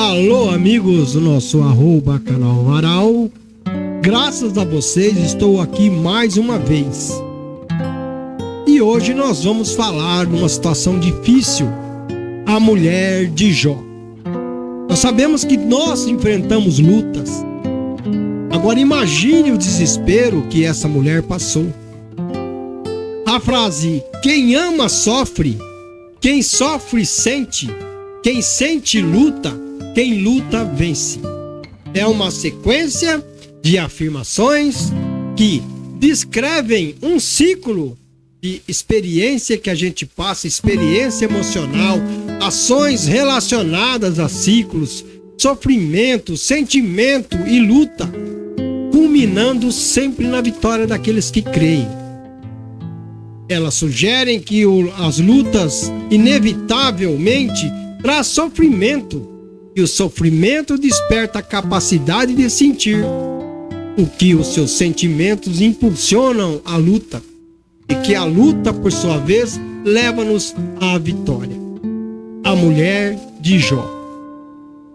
Alô, amigos do nosso @canal Varal. Graças a vocês estou aqui mais uma vez. E hoje nós vamos falar de uma situação difícil, a mulher de Jó. Nós sabemos que nós enfrentamos lutas. Agora imagine o desespero que essa mulher passou. A frase, quem ama sofre, quem sofre sente, quem sente luta, quem luta vence. É uma sequência de afirmações que descrevem um ciclo de experiência que a gente passa, experiência emocional, ações relacionadas a ciclos, sofrimento, sentimento e luta, culminando sempre na vitória daqueles que creem. Elas sugerem que as lutas inevitavelmente traz sofrimento, e o sofrimento desperta a capacidade de sentir, o que os seus sentimentos impulsionam a luta, e que a luta, por sua vez, leva-nos à vitória. A mulher de Jó.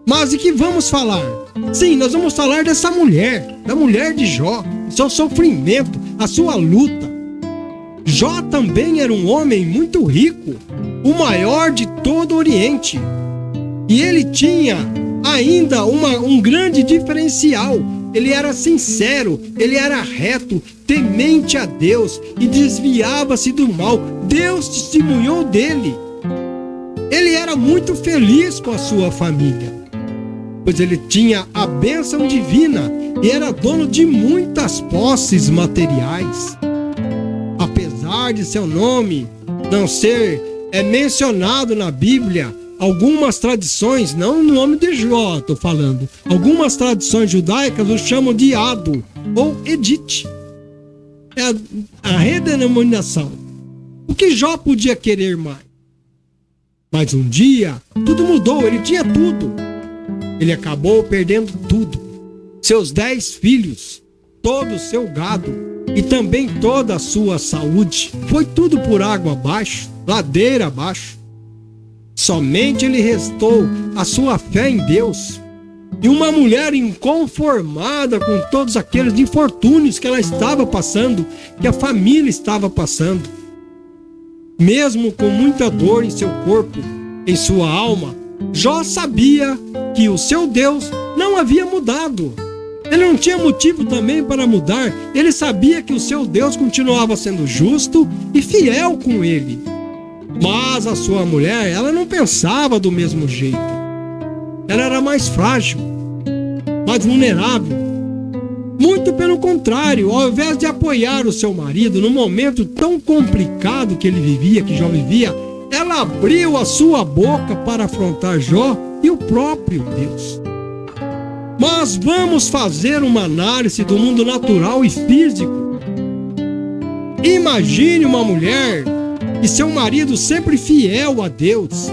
Mas de que vamos falar? Sim, nós vamos falar dessa mulher, da mulher de Jó, seu sofrimento, a sua luta. Jó também era um homem muito rico, o maior de todo o Oriente. E ele tinha ainda um grande diferencial. Ele era sincero, ele era reto, temente a Deus e desviava-se do mal. Deus testemunhou dele. Ele era muito feliz com a sua família, pois ele tinha a bênção divina e era dono de muitas posses materiais. Apesar de seu nome não ser mencionado na Bíblia, algumas tradições, não no nome de Jó, estou falando, algumas tradições judaicas o chamam de Ado ou Edite. É a redenominação. O que Jó podia querer mais? Mas um dia, tudo mudou, ele tinha tudo. Ele acabou perdendo tudo. Seus 10 filhos, todo o seu gado e também toda a sua saúde. Foi tudo por água abaixo, ladeira abaixo. Somente lhe restou a sua fé em Deus e uma mulher inconformada com todos aqueles infortúnios que ela estava passando, que a família estava passando. Mesmo com muita dor em seu corpo, em sua alma, Jó sabia que o seu Deus não havia mudado. Ele não tinha motivo também para mudar. Ele sabia que o seu Deus continuava sendo justo e fiel com ele. Mas a sua mulher, ela não pensava do mesmo jeito. Ela era mais frágil, mais vulnerável. Muito pelo contrário, ao invés de apoiar o seu marido no momento tão complicado que ele vivia, que Jó vivia, ela abriu a sua boca para afrontar Jó e o próprio Deus. Mas vamos fazer uma análise do mundo natural e físico. Imagine uma mulher e seu marido sempre fiel a Deus,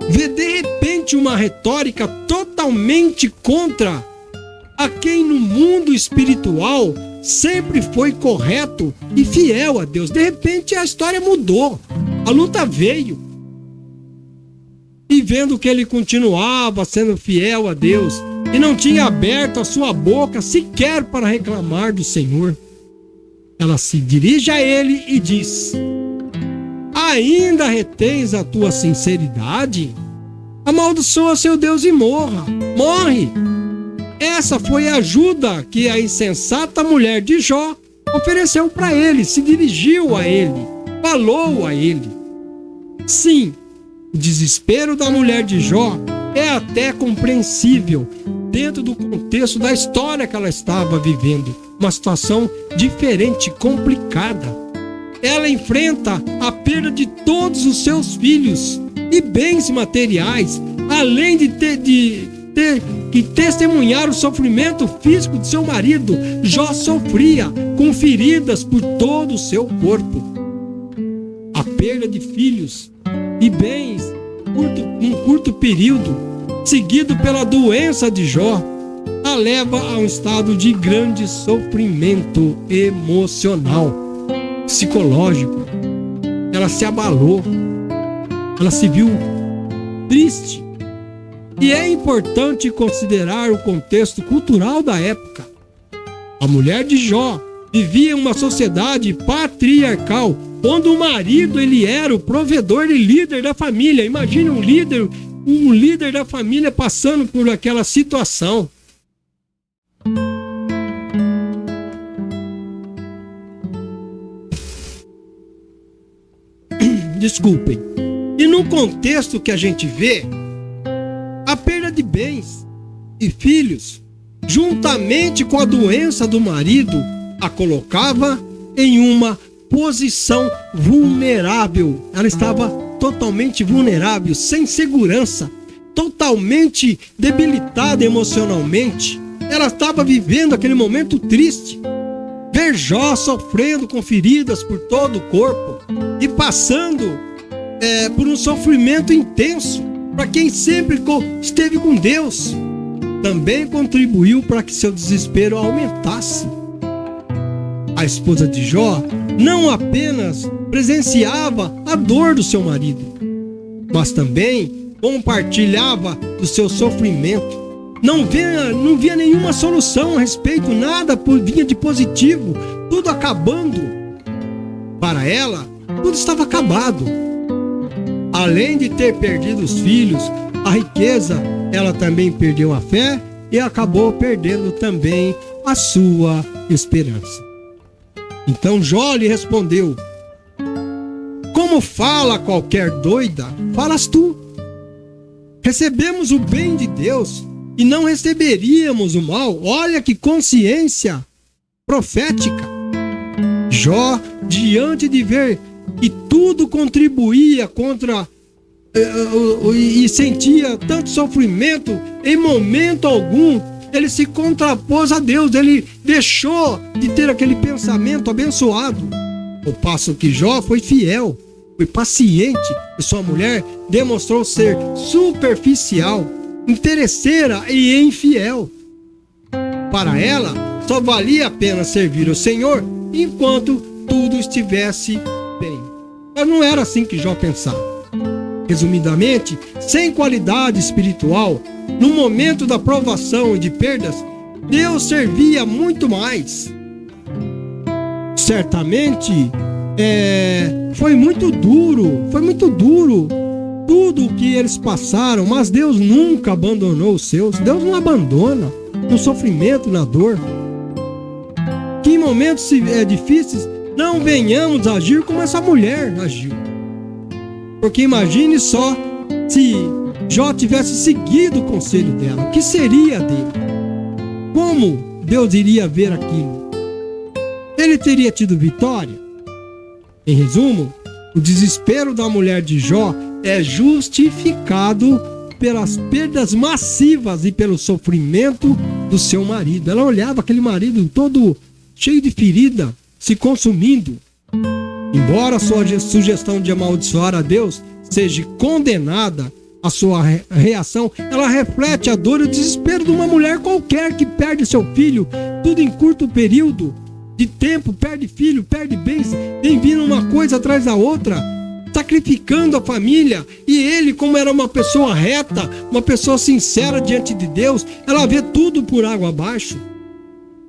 vê de repente uma retórica totalmente contra a quem no mundo espiritual sempre foi correto e fiel a Deus. De repente a história mudou, a luta veio. E vendo que ele continuava sendo fiel a Deus e não tinha aberto a sua boca sequer para reclamar do Senhor, ela se dirige a ele e diz: ainda retens a tua sinceridade? Amaldiçoa seu Deus e morre. Essa foi a ajuda que a insensata mulher de Jó ofereceu para ele, se dirigiu a ele, falou a ele. Sim, o desespero da mulher de Jó é até compreensível dentro do contexto da história que ela estava vivendo. Uma situação diferente, complicada. Ela enfrenta a perda de todos os seus filhos e bens materiais, além de ter que testemunhar o sofrimento físico de seu marido. Jó sofria com feridas por todo o seu corpo. A perda de filhos e bens em curto período, seguido pela doença de Jó, a leva a um estado de grande sofrimento emocional, psicológico. Ela se abalou, ela se viu triste, E é importante considerar o contexto cultural da época. A mulher de Jó vivia em uma sociedade patriarcal, onde o marido ele era o provedor e líder da família. Imagine um líder da família passando por aquela situação. Desculpem. E no contexto que a gente vê, a perda de bens e filhos, juntamente com a doença do marido, a colocava em uma posição vulnerável. Ela estava totalmente vulnerável, sem segurança, totalmente debilitada emocionalmente. Ela estava vivendo aquele momento triste. Ver Jó sofrendo com feridas por todo o corpo e passando por um sofrimento intenso, para quem sempre esteve com Deus, também contribuiu para que seu desespero aumentasse. A esposa de Jó não apenas presenciava a dor do seu marido, mas também compartilhava do seu sofrimento. Não via nenhuma solução a respeito, nada vinha de positivo, tudo acabando. Para ela, tudo estava acabado. Além de ter perdido os filhos, a riqueza, ela também perdeu a fé e acabou perdendo também a sua esperança. Então Jó lhe respondeu: como fala qualquer doida, falas tu. Recebemos o bem de Deus e não receberíamos o mal. Olha que consciência profética. Jó, diante de ver que tudo contribuía contra e sentia tanto sofrimento, em momento algum ele se contrapôs a Deus, ele deixou de ter aquele pensamento abençoado. Ao passo que Jó foi fiel, foi paciente, e sua mulher demonstrou ser superficial, interesseira e infiel. Para ela, só valia a pena servir o Senhor enquanto tudo estivesse bem. Mas não era assim que Jó pensava. Resumidamente, sem qualidade espiritual, no momento da provação e de perdas, Deus servia muito mais. Certamente, foi muito duro tudo o que eles passaram, mas Deus nunca abandonou os seus. Deus não abandona no sofrimento, na dor. Que em momentos difíceis não venhamos agir como essa mulher agiu. Porque imagine só se Jó tivesse seguido o conselho dela, o que seria dele? Como Deus iria ver aquilo? Ele teria tido vitória? Em resumo, o desespero da mulher de Jó é justificado pelas perdas massivas e pelo sofrimento do seu marido. Ela olhava aquele marido todo cheio de ferida, se consumindo. Embora sua sugestão de amaldiçoar a Deus seja condenada, a sua reação, ela reflete a dor e o desespero de uma mulher qualquer que perde seu filho, tudo em curto período de tempo, perde filho, perde bens, vem vindo uma coisa atrás da outra, sacrificando a família. E ele, como era uma pessoa reta, uma pessoa sincera diante de Deus, ela vê tudo por água abaixo.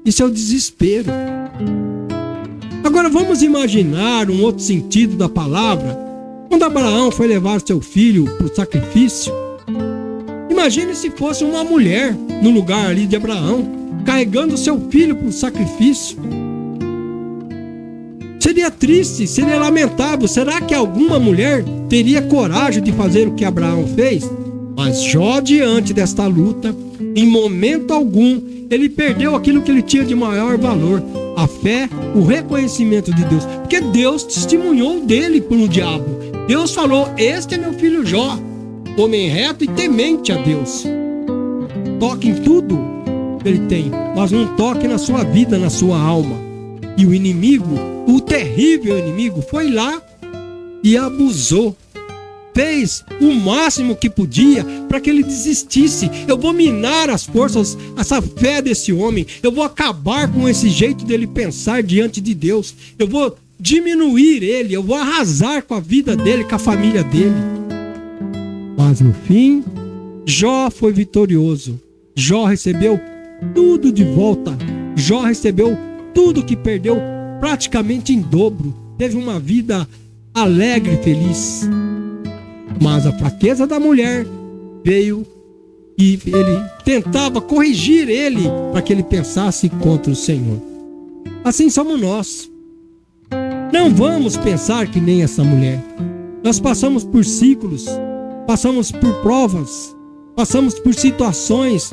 Isso é o desespero. Agora vamos imaginar um outro sentido da palavra. Quando Abraão foi levar seu filho para o sacrifício, imagine se fosse uma mulher no lugar ali de Abraão, carregando seu filho para o sacrifício. Seria triste, seria lamentável. Será que alguma mulher teria coragem de fazer o que Abraão fez? Mas Jó, diante desta luta, em momento algum, ele perdeu aquilo que ele tinha de maior valor: a fé, o reconhecimento de Deus. Porque Deus testemunhou dele para o diabo. Deus falou: este é meu filho Jó, homem reto e temente a Deus. Toque em tudo que ele tem, mas não toque na sua vida, na sua alma. E o inimigo, o terrível inimigo, foi lá e abusou. Fez o máximo que podia para que ele desistisse. Eu vou minar as forças, essa fé desse homem. Eu vou acabar com esse jeito dele pensar diante de Deus. Eu vou diminuir ele, eu vou arrasar com a vida dele, com a família dele. Mas no fim, Jó foi vitorioso. Jó recebeu tudo de volta. Jó recebeu tudo que perdeu praticamente em dobro. Teve uma vida alegre e feliz. Mas a fraqueza da mulher veio e ele tentava corrigir ele para que ele pensasse contra o Senhor. Assim somos nós. Não vamos pensar que nem essa mulher. Nós passamos por ciclos, passamos por provas, passamos por situações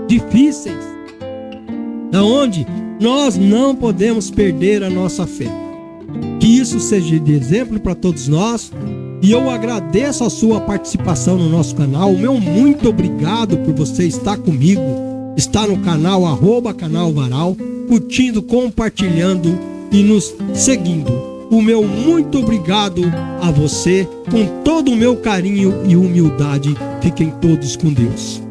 difíceis, onde nós não podemos perder a nossa fé. Que isso seja de exemplo para todos nós. E eu agradeço a sua participação no nosso canal. O meu muito obrigado por você estar comigo, estar no canal @Canal Varal, curtindo, compartilhando e nos seguindo. O meu muito obrigado a você, com todo o meu carinho e humildade. Fiquem todos com Deus.